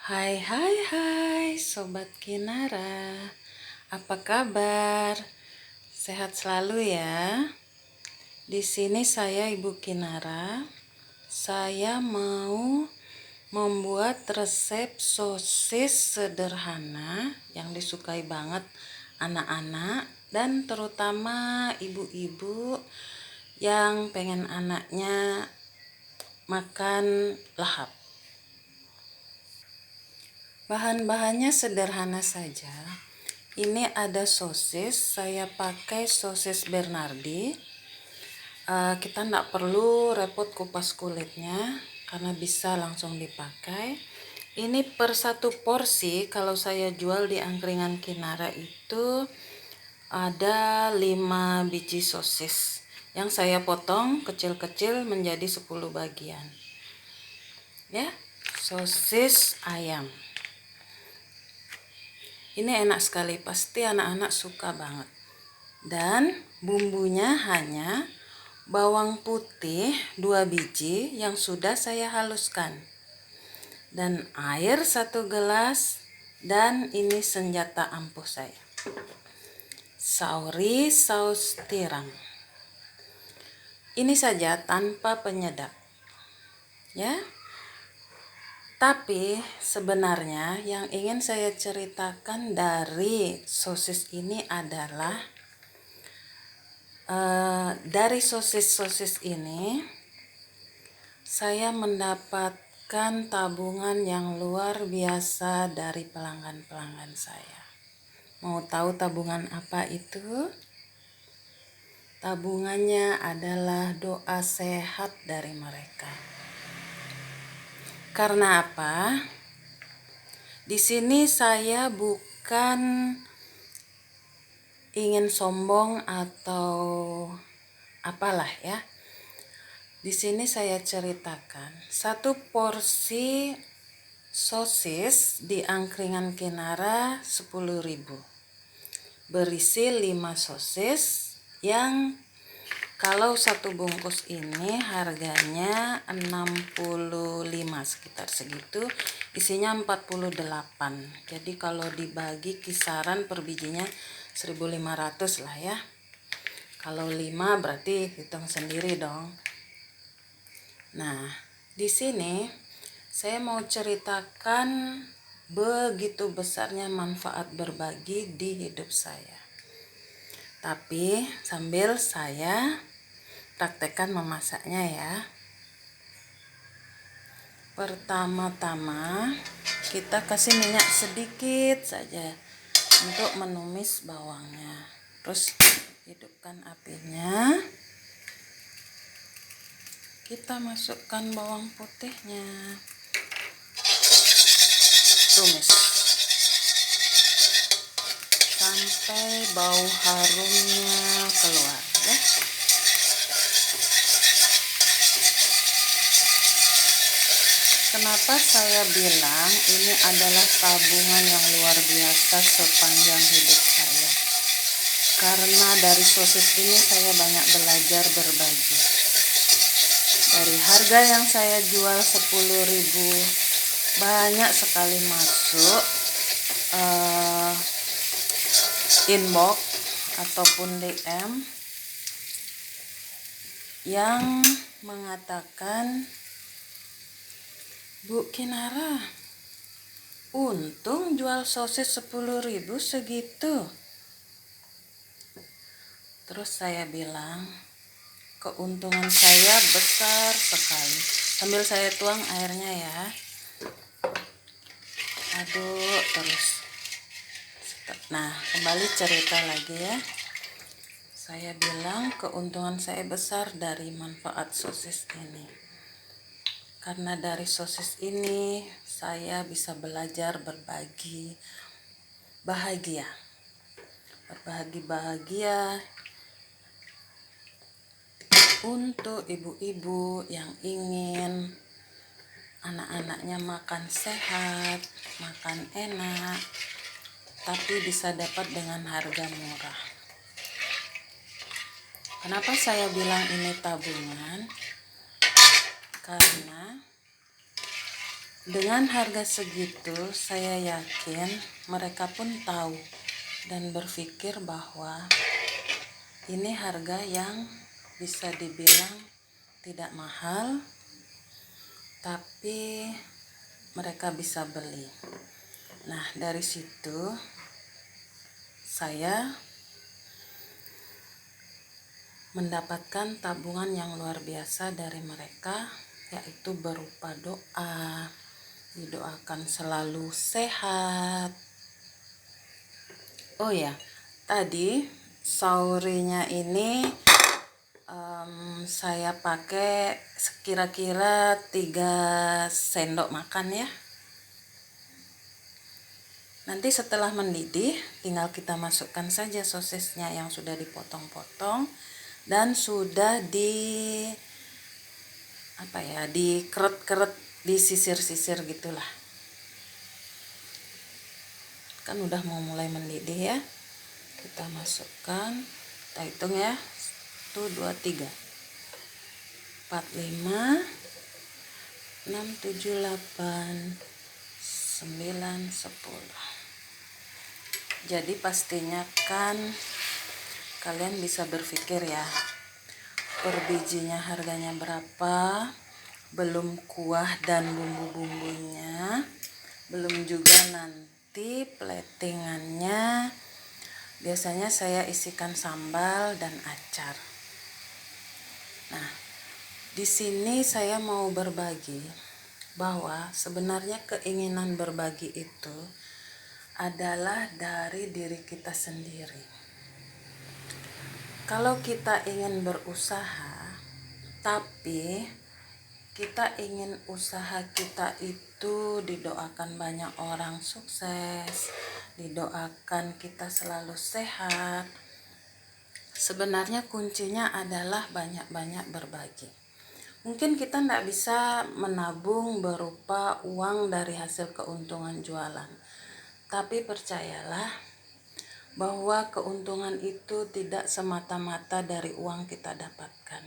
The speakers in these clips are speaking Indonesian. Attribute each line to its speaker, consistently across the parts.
Speaker 1: Hai hai hai Sobat Kinara. Apa kabar? Sehat selalu ya. Di sini saya Ibu Kinara. Saya mau membuat resep sosis sederhana yang disukai banget anak-anak dan terutama ibu-ibu yang pengen anaknya makan lahap. Bahan-bahannya sederhana saja. Ini ada sosis, saya pakai sosis Bernardi. Kita tidak perlu repot kupas kulitnya karena bisa langsung dipakai. Ini per satu porsi kalau saya jual di angkringan Kinara itu ada 5 biji sosis yang saya potong kecil-kecil menjadi 10 bagian. Ya, sosis ayam. Ini enak sekali, pasti anak-anak suka banget. Dan bumbunya hanya bawang putih 2 biji yang sudah saya haluskan. Dan air 1 gelas, dan ini senjata ampuh saya. Sauri saus tiram. Ini saja tanpa penyedap. Ya. Tapi sebenarnya yang ingin saya ceritakan dari sosis ini adalah dari sosis-sosis ini saya mendapatkan tabungan yang luar biasa dari pelanggan-pelanggan saya. Mau tahu tabungan apa itu? Tabungannya adalah doa sehat dari mereka. Karena apa? Di sini saya bukan ingin sombong atau apalah ya. Di sini saya ceritakan satu porsi sosis di angkringan Kinara 10.000. Berisi 5 sosis yang kalau satu bungkus ini harganya 65 sekitar segitu, isinya 48. Jadi kalau dibagi kisaran per bijinya 1.500 lah ya. Kalau 5 berarti hitung sendiri dong. Nah, di sini saya mau ceritakan begitu besarnya manfaat berbagi di hidup saya. Tapi sambil saya praktekkan memasaknya ya. Pertama-tama kita kasih minyak sedikit saja untuk menumis bawangnya. Terus hidupkan apinya. Kita masukkan bawang putihnya. Tumis sampai bau harumnya keluar ya. Kenapa saya bilang ini adalah tabungan yang luar biasa sepanjang hidup saya? Karena dari sosis ini saya banyak belajar berbagi. Dari harga yang saya jual 10.000, banyak sekali masuk inbox ataupun DM yang mengatakan, Bu Kinara, untung jual sosis 10.000 segitu. Terus saya bilang, keuntungan saya besar sekali. Sambil saya tuang airnya ya. Aduk terus. Nah, kembali cerita lagi ya. Saya bilang keuntungan saya besar dari manfaat sosis ini. Karena dari sosis ini saya bisa belajar berbagi bahagia. Berbagi bahagia untuk ibu-ibu yang ingin anak-anaknya makan sehat, makan enak, tapi bisa dapat dengan harga murah. Kenapa saya bilang ini tabungan? Karena Dengan harga segitu, saya yakin mereka pun tahu dan berpikir bahwa ini harga yang bisa dibilang tidak mahal, tapi mereka bisa beli. Nah, dari situ saya mendapatkan tabungan yang luar biasa dari mereka, yaitu berupa doa, didoakan selalu sehat. Oh ya, tadi sahurnya ini saya pakai kira-kira 3 sendok makan ya. Nanti setelah mendidih, tinggal kita masukkan saja sosisnya yang sudah dipotong-potong dan sudah dikeret-keret, disisir-sisir gitulah. Kan udah mau mulai mendidih ya. Kita masukkan, kita hitung ya. 1 2 3 4 5 6 7 8 9 10. Jadi pastinya kan kalian bisa berpikir ya, per bijinya harganya berapa, belum kuah dan bumbu-bumbunya, belum juga nanti platingannya. Biasanya saya isikan sambal dan acar. Nah, di sini saya mau berbagi bahwa sebenarnya keinginan berbagi itu adalah dari diri kita sendiri. Kalau kita ingin berusaha, tapi kita ingin usaha kita itu didoakan banyak orang sukses, didoakan kita selalu sehat, sebenarnya kuncinya adalah banyak-banyak berbagi. Mungkin kita tidak bisa menabung berupa uang dari hasil keuntungan jualan. Tapi percayalah bahwa keuntungan itu tidak semata-mata dari uang kita dapatkan.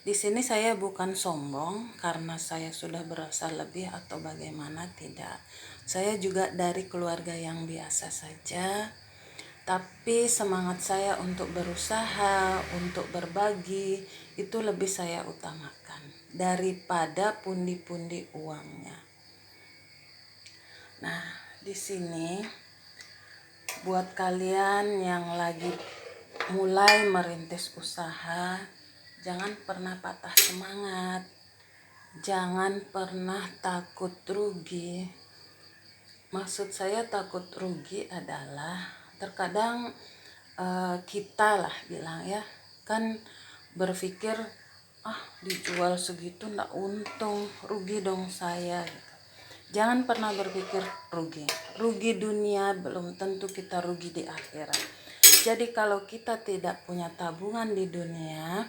Speaker 1: Di sini saya bukan sombong karena saya sudah berasa lebih atau bagaimana, tidak. Saya juga dari keluarga yang biasa saja. Tapi semangat saya untuk berusaha, untuk berbagi, itu lebih saya utamakan daripada pundi-pundi uangnya. Nah, di sini buat kalian yang lagi mulai merintis usaha, jangan pernah patah semangat, jangan pernah takut rugi. Maksud saya takut rugi adalah terkadang kita lah bilang ya, kan berpikir dijual segitu ndak untung, rugi dong saya gitu. Jangan pernah berpikir rugi. Rugi dunia belum tentu kita rugi di akhirat. Jadi kalau kita tidak punya tabungan di dunia,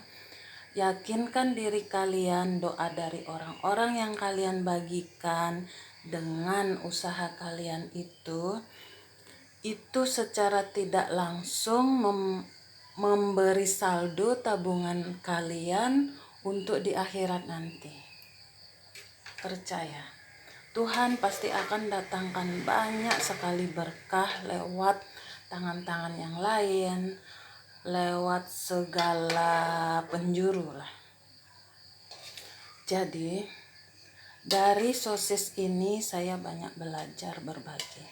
Speaker 1: yakinkan diri kalian, doa dari orang-orang yang kalian bagikan dengan usaha kalian itu secara tidak langsung memberi saldo tabungan kalian untuk di akhirat nanti. Percaya. Tuhan pasti akan datangkan banyak sekali berkah lewat tangan-tangan yang lain, lewat segala penjuru lah. Jadi dari sosis ini saya banyak belajar berbagi.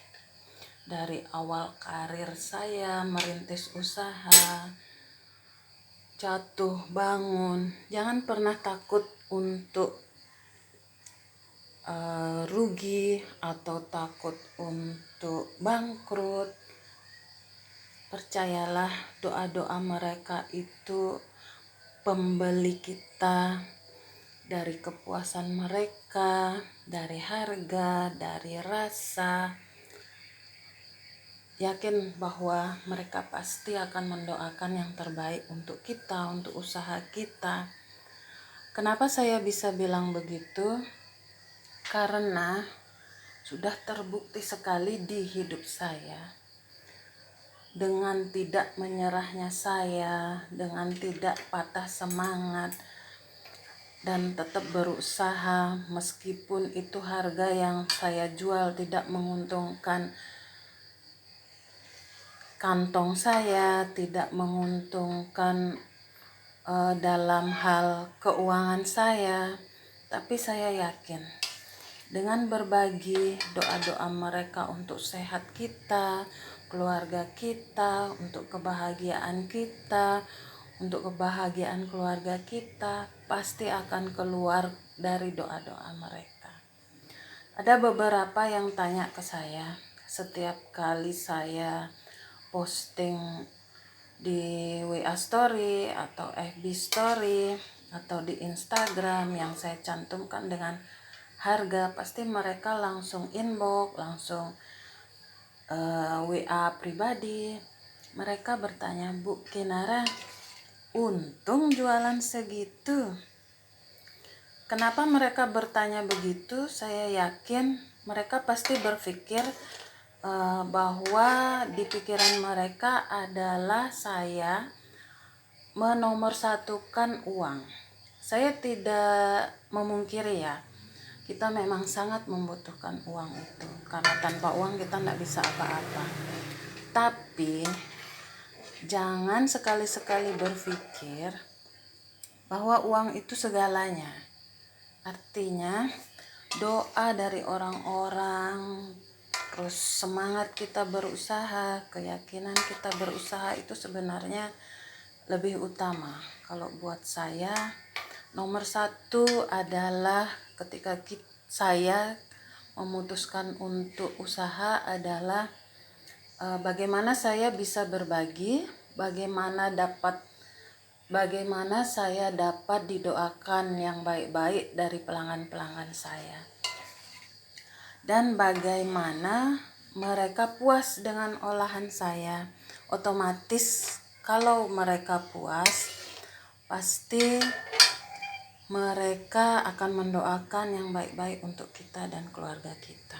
Speaker 1: Dari awal karir saya merintis usaha, jatuh bangun, jangan pernah takut untuk rugi atau takut untuk bangkrut. Percayalah, doa-doa mereka itu pembeli kita dari kepuasan mereka, dari harga, dari rasa. Yakin bahwa mereka pasti akan mendoakan yang terbaik untuk kita, untuk usaha kita. Kenapa saya bisa bilang begitu? Karena sudah terbukti sekali di hidup saya, dengan tidak menyerahnya saya, dengan tidak patah semangat, dan tetap berusaha meskipun itu harga yang saya jual tidak menguntungkan kantong saya, tidak menguntungkan dalam hal keuangan saya, tapi saya yakin dengan berbagi doa-doa mereka untuk sehat kita, keluarga kita, untuk kebahagiaan kita, untuk kebahagiaan keluarga kita, pasti akan keluar dari doa-doa mereka. Ada beberapa yang tanya ke saya setiap kali saya posting di WA story atau FB story atau di Instagram yang saya cantumkan dengan harga, pasti mereka langsung inbox, langsung WA pribadi. Mereka bertanya, "Bu Kinara, untung jualan segitu?" Kenapa mereka bertanya begitu? Saya yakin mereka pasti berpikir bahwa di pikiran mereka adalah saya menomorsatukan uang. Saya tidak memungkiri ya, kita memang sangat membutuhkan uang itu, karena tanpa uang kita tidak bisa apa-apa. Tapi jangan sekali-sekali berpikir bahwa uang itu segalanya. Artinya doa dari orang-orang, terus semangat kita berusaha, keyakinan kita berusaha itu sebenarnya lebih utama. Kalau buat saya, nomor satu adalah ketika saya memutuskan untuk usaha adalah bagaimana saya bisa berbagi, bagaimana saya dapat didoakan yang baik-baik dari pelanggan-pelanggan saya, dan bagaimana mereka puas dengan olahan saya. Otomatis kalau mereka puas, pasti mereka akan mendoakan yang baik-baik untuk kita dan keluarga kita.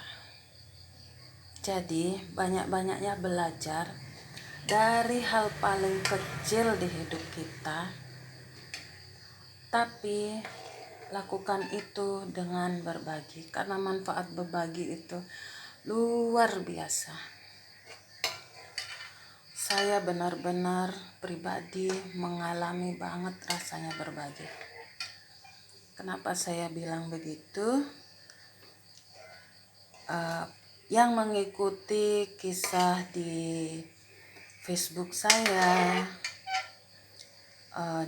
Speaker 1: Jadi banyak-banyaknya belajar dari hal paling kecil di hidup kita, tapi lakukan itu dengan berbagi, karena manfaat berbagi itu luar biasa. Saya benar-benar pribadi mengalami banget rasanya berbagi. Kenapa saya bilang begitu? Yang mengikuti kisah di Facebook saya,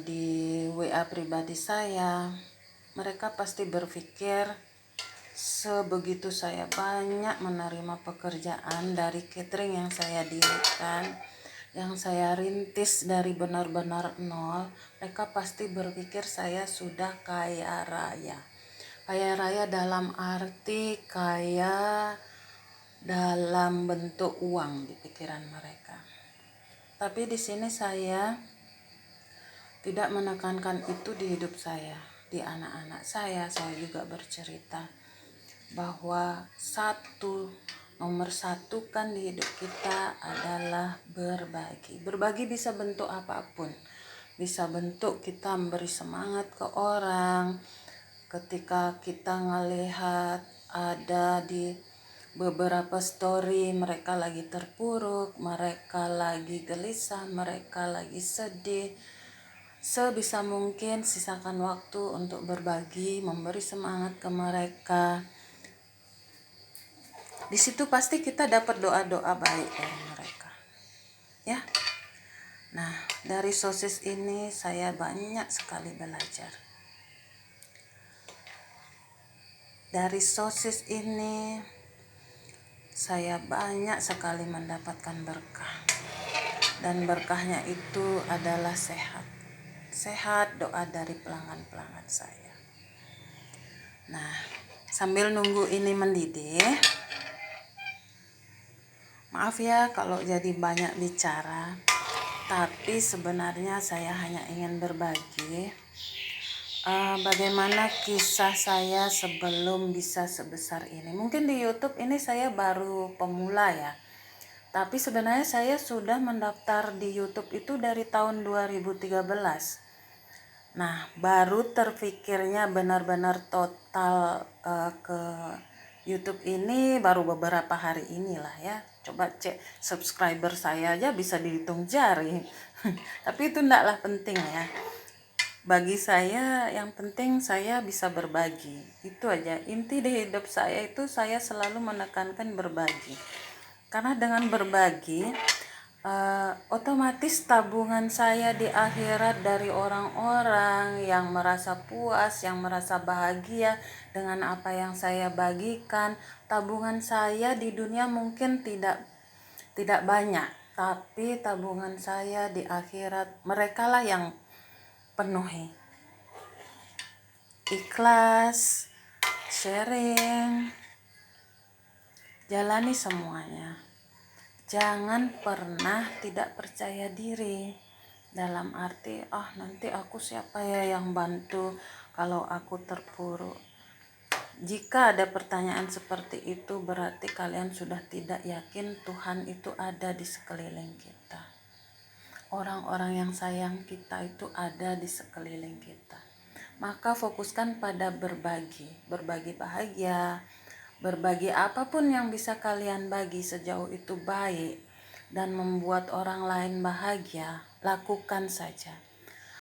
Speaker 1: di WA pribadi saya, mereka pasti berpikir sebegitu saya banyak menerima pekerjaan dari catering yang saya dirikan, yang saya rintis dari benar-benar nol, mereka pasti berpikir saya sudah kaya raya. Kaya raya dalam arti kaya dalam bentuk uang di pikiran mereka. Tapi di sini saya tidak menekankan itu di hidup saya. Di anak-anak saya juga bercerita bahwa nomor satu kan di hidup kita adalah berbagi. Berbagi bisa bentuk apapun. Bisa bentuk kita memberi semangat ke orang. Ketika kita ngelihat ada di beberapa story mereka lagi terpuruk, mereka lagi gelisah, mereka lagi sedih, sebisa mungkin sisakan waktu untuk berbagi, memberi semangat ke mereka. Di situ pasti kita dapat doa-doa baik dari mereka, ya. Nah, dari sosis ini saya banyak sekali belajar. Dari sosis ini saya banyak sekali mendapatkan berkah. Dan berkahnya itu adalah sehat. Sehat doa dari pelanggan-pelanggan saya. Nah, sambil nunggu ini mendidih, maaf ya kalau jadi banyak bicara, tapi sebenarnya saya hanya ingin berbagi bagaimana kisah saya sebelum bisa sebesar ini. Mungkin di YouTube ini saya baru pemula ya, tapi sebenarnya saya sudah mendaftar di YouTube itu dari tahun 2013. Nah, baru terfikirnya benar-benar total ke YouTube ini baru beberapa hari inilah ya. Coba cek subscriber saya aja bisa dihitung jari. Tapi itu ndaklah penting ya. Bagi saya yang penting saya bisa berbagi. Itu aja. Inti di hidup saya itu saya selalu menekankan berbagi. Karena dengan berbagi otomatis tabungan saya di akhirat dari orang-orang yang merasa puas, yang merasa bahagia dengan apa yang saya bagikan, tabungan saya di dunia mungkin tidak banyak, tapi tabungan saya di akhirat merekalah yang penuhi. Ikhlas, sharing, jalani semuanya. Jangan pernah tidak percaya diri. Dalam arti, nanti aku siapa ya yang bantu kalau aku terpuruk. Jika ada pertanyaan seperti itu, berarti kalian sudah tidak yakin Tuhan itu ada di sekeliling kita. Orang-orang yang sayang kita itu ada di sekeliling kita. Maka fokuskan pada berbagi bahagia, berbagi apapun yang bisa kalian bagi sejauh itu baik dan membuat orang lain bahagia, lakukan saja.